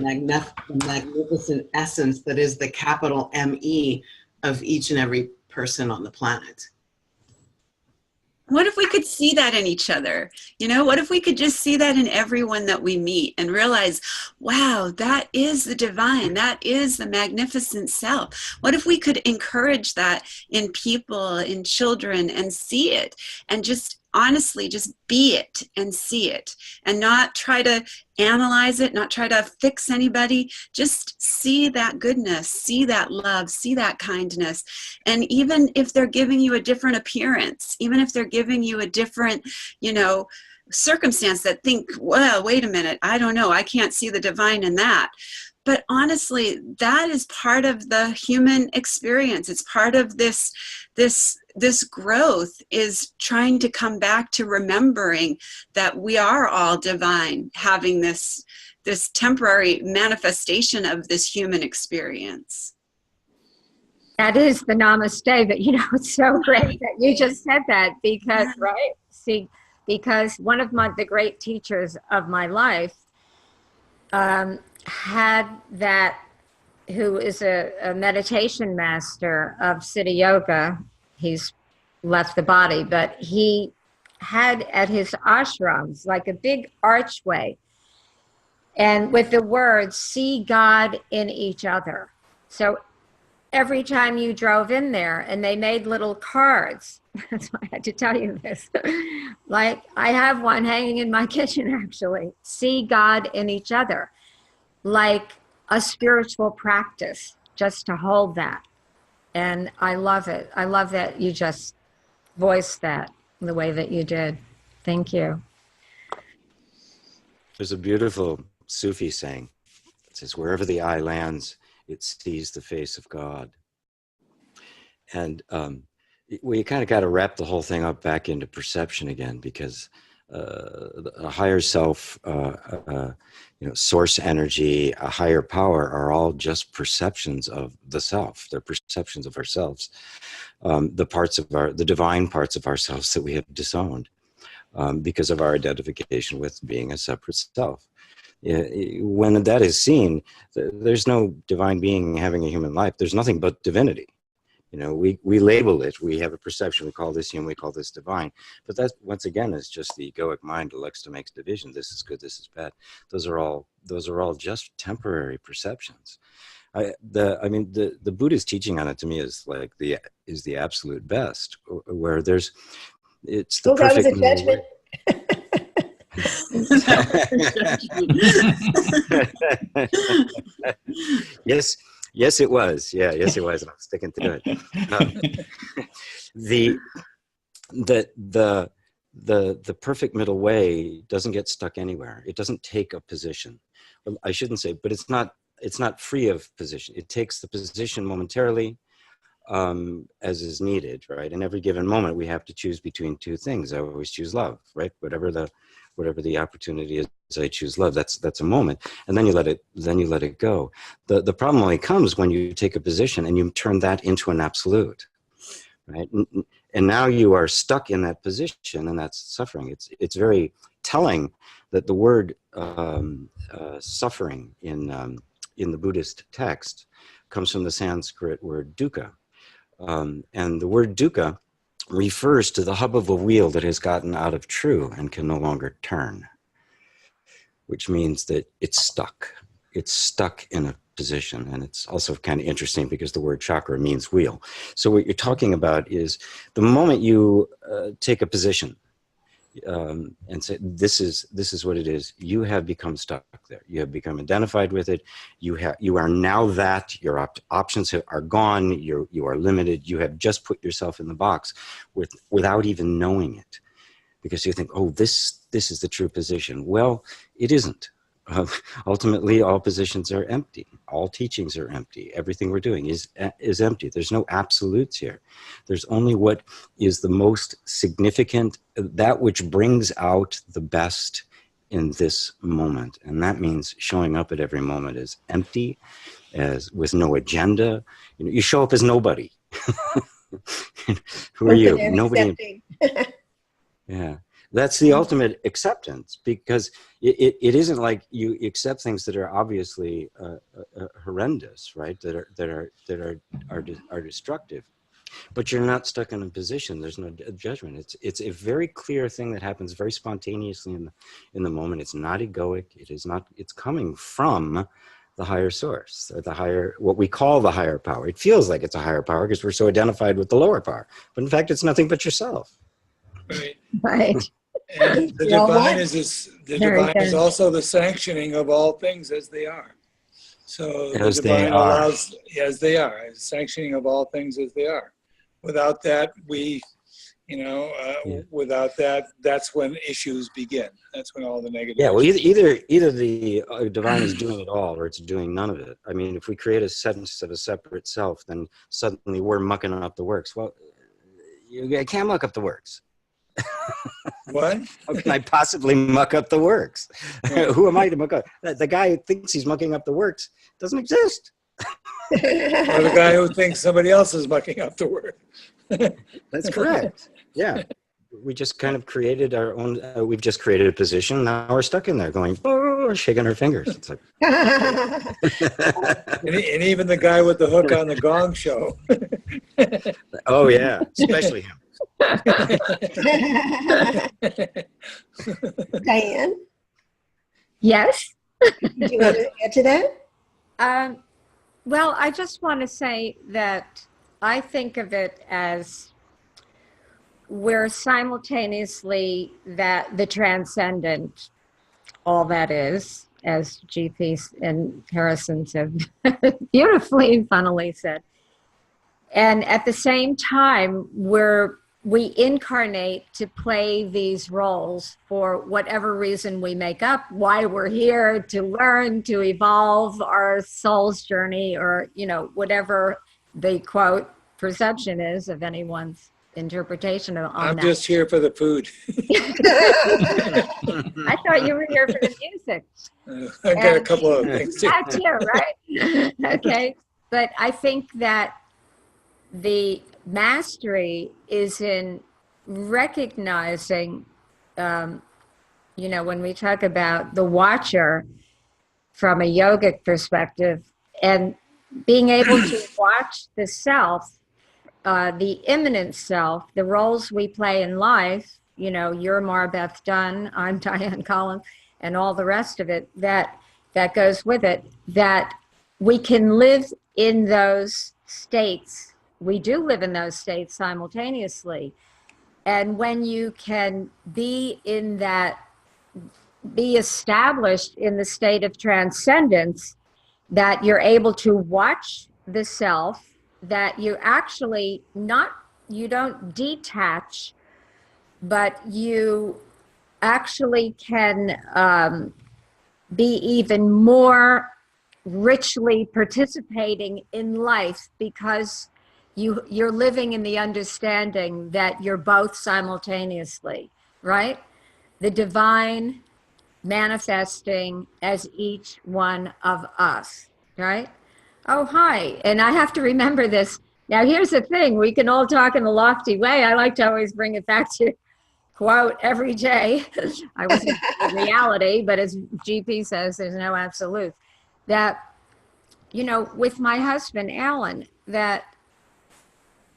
magnificent essence that is the capital M-E of each and every person on the planet. What if we could see that in each other? You know, what if we could just see that in everyone that we meet and realize, wow, that is the divine, that is the magnificent self. What if we could encourage that in people, in children, and see it, and just honestly just be it and see it, and not try to analyze it, not try to fix anybody, just see that goodness, see that love, see that kindness. And even if they're giving you a different appearance, even if they're giving you a different, you know, circumstance that think, well, wait a minute, I don't know, I can't see the divine in that. But honestly, that is part of the human experience. It's part of this growth, is trying to come back to remembering that we are all divine, having this temporary manifestation of this human experience. That is the namaste, but you know, it's so great that you just said that because, right? See, because one of the great teachers of my life had that, who is a meditation master of Siddha Yoga. He's left the body, but he had at his ashrams like a big archway, and with the words, see God in each other. So every time you drove in there, and they made little cards. That's why I had to tell you this. Like, I have one hanging in my kitchen, actually. See God in each other, like a spiritual practice, just to hold that. And I love it. I love that you just voiced that the way that you did. Thank you. There's a beautiful Sufi saying. It says, wherever the eye lands, it sees the face of God. And we kind of got to wrap the whole thing up back into perception again, because a higher self, source energy, a higher power are all just perceptions of the self. They're perceptions of ourselves, the divine parts of ourselves that we have disowned because of our identification with being a separate self. When that is seen, there's no divine being having a human life. There's nothing but divinity. We label it. We have a perception. We call this human. We call this divine. But that, once again, is just the egoic mind elects to make division. This is good. This is bad. Those are all just temporary perceptions. The Buddha's teaching on it to me is like the absolute best, where it's the perfect. That was a judgment. Yes, it was. Yeah, yes, it was. And I'm sticking to it. The perfect middle way doesn't get stuck anywhere. It doesn't take a position. Well, I shouldn't say, but it's not free of position. It takes the position momentarily, as is needed, right? In every given moment, we have to choose between two things. I always choose love, right? Whatever the opportunity is, I choose love. That's a moment, and then you let it go. The problem only comes when you take a position and you turn that into an absolute, right? And now you are stuck in that position, and that's suffering. It's very telling that the word suffering in the Buddhist text comes from the Sanskrit word dukkha, and the word dukkha refers to the hub of a wheel that has gotten out of true and can no longer turn, which means that it's stuck. It's stuck in a position. And it's also kind of interesting because the word chakra means wheel. So what you're talking about is the moment you take a position and say, this is what it is, you have become stuck there. You have become identified with it. You are now that. Your options are gone. You are limited. You have just put yourself in the box without even knowing it, because you think, oh, this is the true position. Well, it isn't. Ultimately, all positions are empty. All teachings are empty. Everything we're doing is empty. There's no absolutes here. There's only what is the most significant, that which brings out the best in this moment. And that means showing up at every moment as empty, as with no agenda. You show up as nobody. Who are you? Nobody. Yeah. That's the ultimate acceptance, because it isn't like you accept things that are obviously horrendous, right? That are destructive, but you're not stuck in a position. There's no judgment. It's a very clear thing that happens very spontaneously in the moment. It's not egoic. It is not. It's coming from the higher source, or what we call the higher power. It feels like it's a higher power because we're so identified with the lower power, but in fact, it's nothing but yourself. Right. And the divine is also the sanctioning of all things as they are. So the divine allows, as they are, as sanctioning of all things as they are. Without that, without that, that's when issues begin. That's when all the negative. Yeah, well, either the divine is doing it all, or it's doing none of it. I mean, if we create a sense of a separate self, then suddenly we're mucking up the works. Well, you can't muck up the works. What? How can I possibly muck up the works? Who am I to muck up? The guy who thinks he's mucking up the works doesn't exist. Or the guy who thinks somebody else is mucking up the work. That's correct. Yeah. We just kind of created our own, we've just created a position. Now we're stuck in there going, oh, shaking our fingers. It's like, and even the guy with the hook on the Gong Show. Oh, yeah. Especially him. Diane? Yes? Do you want to add to that? Well, I just want to say that I think of it as we're simultaneously the transcendent, all that is, as GP and Harrison have beautifully and funnily said. And at the same time, we incarnate to play these roles for whatever reason we make up, why we're here, to learn, to evolve our soul's journey, or, whatever the quote perception is of anyone's interpretation on I'm that. just here for the food. I thought you were here for the music. I got a couple of things too. That too, right? Okay. But I think that the mastery is in recognizing, when we talk about the watcher from a yogic perspective, and being able to watch the self, the immanent self, the roles we play in life, you're MarBeth Dunn, I'm Diane Collins, and all the rest of it that goes with it, that we can live in those states. We do live in those states simultaneously. And when you can be established in the state of transcendence, that you're able to watch the self, that you actually you don't detach, but you actually can be even more richly participating in life, because you're living in the understanding that you're both simultaneously, right? The divine manifesting as each one of us, right? Oh, hi. And I have to remember this. Now, here's the thing. We can all talk in a lofty way. I like to always bring it back to quote every day. I was in reality, but as GP says, there's no absolute. That, with my husband, Alan, that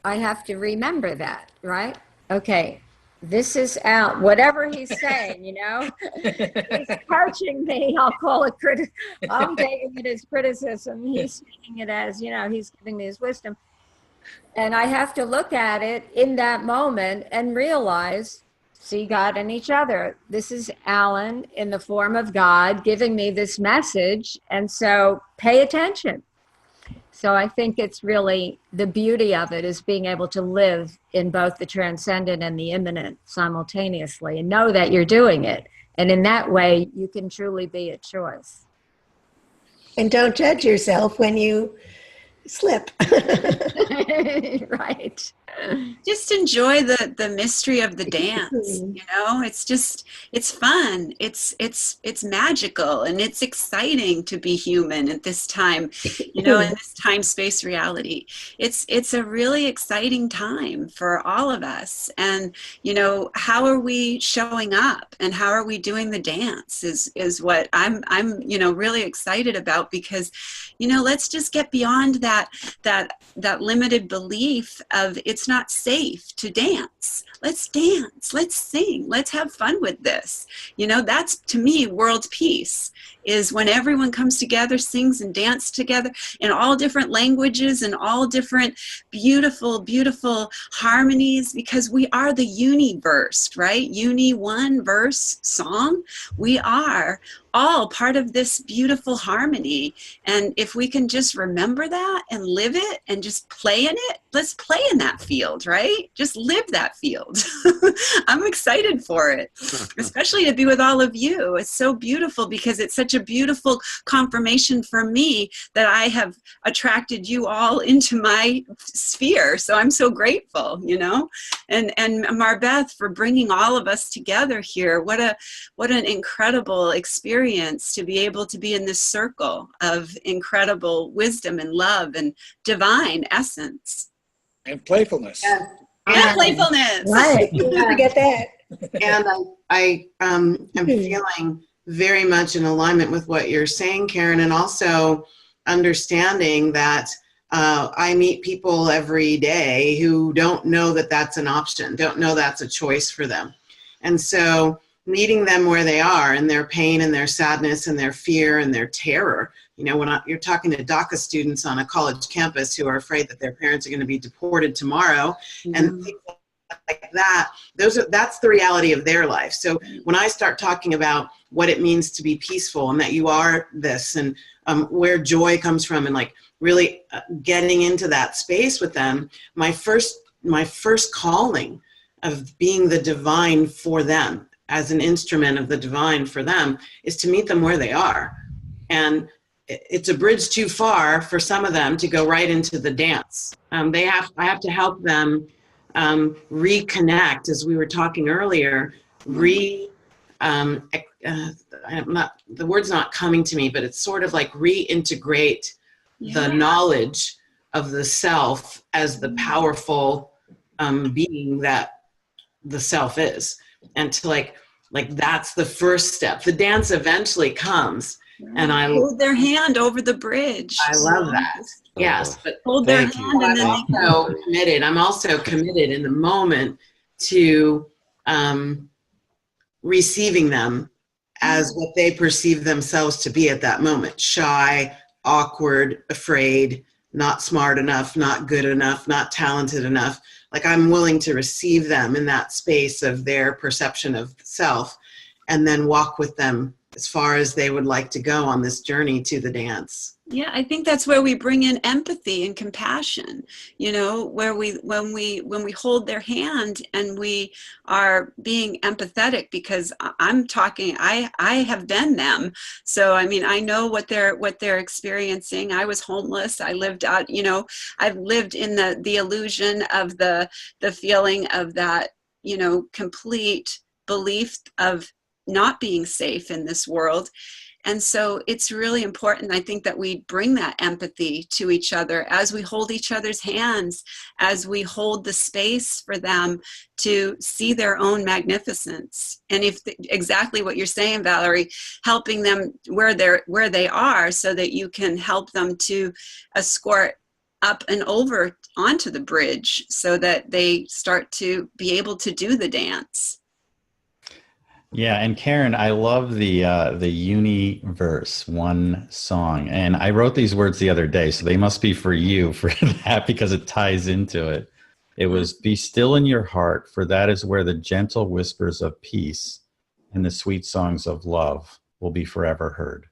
I have to remember that, right? Okay, this is Al, whatever he's saying, he's coaching me. I'll call it I'm taking it as criticism. He's taking it as, he's giving me his wisdom. And I have to look at it in that moment and realize, see God in each other. This is Alan in the form of God giving me this message. And so pay attention. So I think it's really the beauty of it is being able to live in both the transcendent and the immanent simultaneously and know that you're doing it. And in that way, you can truly be at choice. And don't judge yourself when you slip. Right. Just enjoy the mystery of the dance. It's fun. It's magical, and it's exciting to be human at this time, in this time space reality. It's a really exciting time for all of us. And how are we showing up, and how are we doing the dance is what I'm really excited about, because let's just get beyond that limited belief of it's not safe to dance. Let's dance, let's sing, let's have fun with this. That's, to me, world peace, is when everyone comes together, sings and dances together in all different languages and all different beautiful, beautiful harmonies, because we are the universe, right? One verse song. We are all part of this beautiful harmony. And if we can just remember that and live it and just play in it, let's play in that field, right? Just live that field. I'm excited for it, especially to be with all of you. It's so beautiful, because it's such a beautiful confirmation for me that I have attracted you all into my sphere. So I'm so grateful, and MarBeth, for bringing all of us together here. What an incredible experience to be able to be in this circle of incredible wisdom and love and divine essence. And playfulness. And playfulness. Right. Don't forget that. And I am feeling very much in alignment with what you're saying, Karen, and also understanding that I meet people every day who don't know that that's an option, don't know that's a choice for them. And so meeting them where they are, in their pain and their sadness and their fear and their terror, You know, you're talking to DACA students on a college campus who are afraid that their parents are going to be deported tomorrow, and things like that, that's the reality of their life. So when I start talking about what it means to be peaceful and that you are this, and where joy comes from, and like really getting into that space with them, my first calling of being the divine for them, as an instrument of the divine for them, is to meet them where they are. And it's a bridge too far for some of them to go right into the dance. I have to help them reconnect, as we were talking earlier. The word's not coming to me, but it's sort of like reintegrate the knowledge of the self as the powerful being that the self is, and to like that's the first step. The dance eventually comes. And I hold their hand over the bridge. I love that. Yes, but hold their hand, and then I'm also committed in the moment to receiving them as what they perceive themselves to be at that moment: shy, awkward, afraid, not smart enough, not good enough, not talented enough. Like, I'm willing to receive them in that space of their perception of self, and then walk with them as far as they would like to go on this journey to the dance. Yeah, I think that's where we bring in empathy and compassion, you know, where when we hold their hand and we are being empathetic, because I'm talking, I have been them. So, I mean, I know what they're experiencing. I was homeless. I lived out, you know, I've lived in the illusion of the feeling of that, you know, complete belief of not being safe in this world. And so it's really important, I think, that we bring that empathy to each other as we hold each other's hands, as we hold the space for them to see their own magnificence. And exactly what you're saying, Valerie, helping them where they are, so that you can help them to escort up and over onto the bridge, so that they start to be able to do the dance. Yeah, and Karen, I love the universe, one song, and I wrote these words the other day, so they must be for you for that, because it ties into it. It was, "Be still in your heart, for that is where the gentle whispers of peace and the sweet songs of love will be forever heard."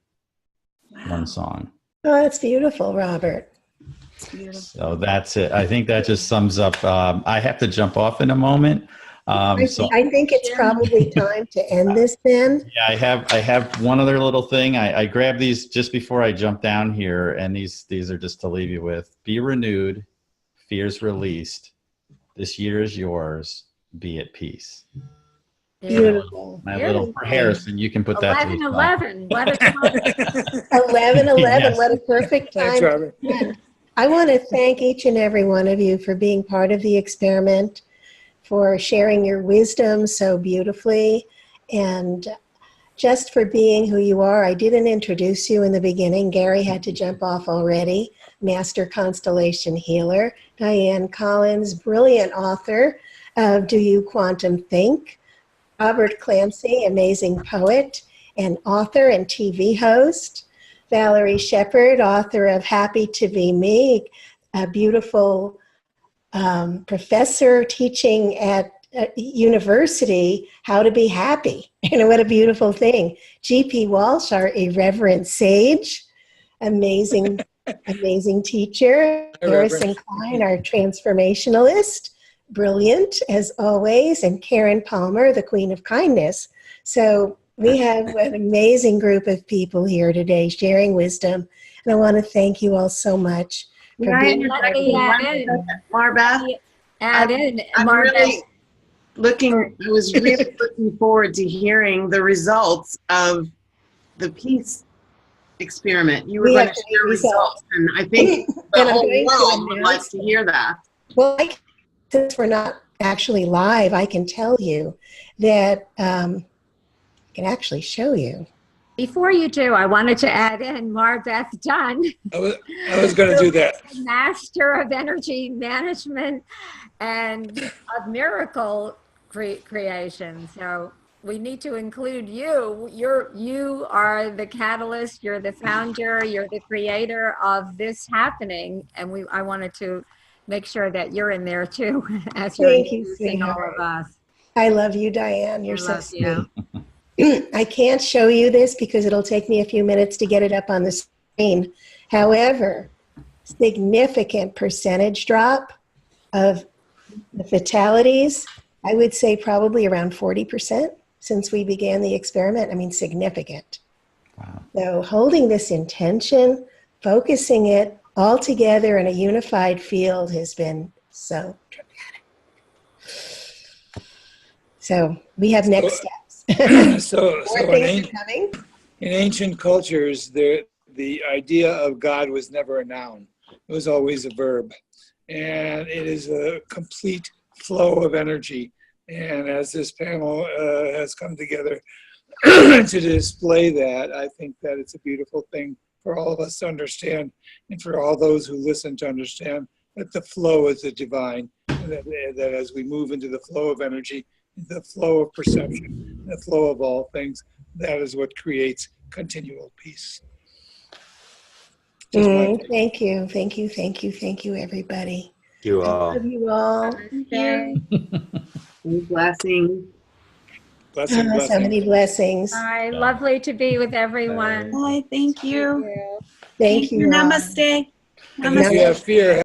Wow. One song. Oh, that's beautiful, Robert. Beautiful. So that's it. I think that just sums up. I have to jump off in a moment. I think it's probably time to end this then. Yeah, I have one other little thing. I grabbed these just before I jumped down here, and these are just to leave you with. Be renewed, fears released. This year is yours. Be at peace. Beautiful. My little for Harrison, you can put that to 11-11. What a time. 11-11. Yes. What a perfect time. Thanks, Robert. I want to thank each and every one of you for being part of the experiment, for sharing your wisdom so beautifully, and just for being who you are. I didn't introduce you in the beginning. Gary had to jump off already. Master Constellation Healer. Diane Collins, brilliant author of Do You Quantum Think? Robert Clancy, amazing poet and author and TV host. Valerie Shepard, author of Happy to Be Me, a beautiful professor teaching at university how to be happy. You know, what a beautiful thing. G.P. Walsh, our irreverent sage, amazing teacher. Harrison Klein, our transformationalist, brilliant as always. And Karen Palmer, the Queen of Kindness. So we have an amazing group of people here today sharing wisdom. And I want to thank you all so much. MarBeth, I was really looking forward to hearing the results of the peace experiment. You were going to share results, and I think the whole world would like to hear that. Well, since we're not actually live, I can tell you that I can actually show you. Before you do, I wanted to add in MarBeth Dunn. I was going to do that. Master of energy management and of miracle creation. So we need to include you. You are the catalyst, you're the founder, you're the creator of this happening. And I wanted to make sure that you're in there too, as you're Thank you, introducing all sweetheart. of us. I love you, Diane. You're I so love sweet. you. I can't show you this because it'll take me a few minutes to get it up on the screen. However, significant percentage drop of the fatalities, I would say probably around 40% since we began the experiment. I mean, significant. Wow. So holding this intention, focusing it all together in a unified field has been so dramatic. So we have next steps. So More things are coming. in ancient cultures, the idea of God was never a noun. It was always a verb. And it is a complete flow of energy. And as this panel has come together to display that, I think that it's a beautiful thing for all of us to understand, and for all those who listen to understand that the flow is the divine, and that as we move into the flow of energy, the flow of perception, the flow of all things, that is what creates continual peace. Thank you, thank you, thank you, thank you, everybody. You I all. love you all. Namaste. Blessing. Blessing, So blessing. many blessings. Hi, lovely to be with everyone. Bye, thank you. Thank you all. Namaste. And if you have fear,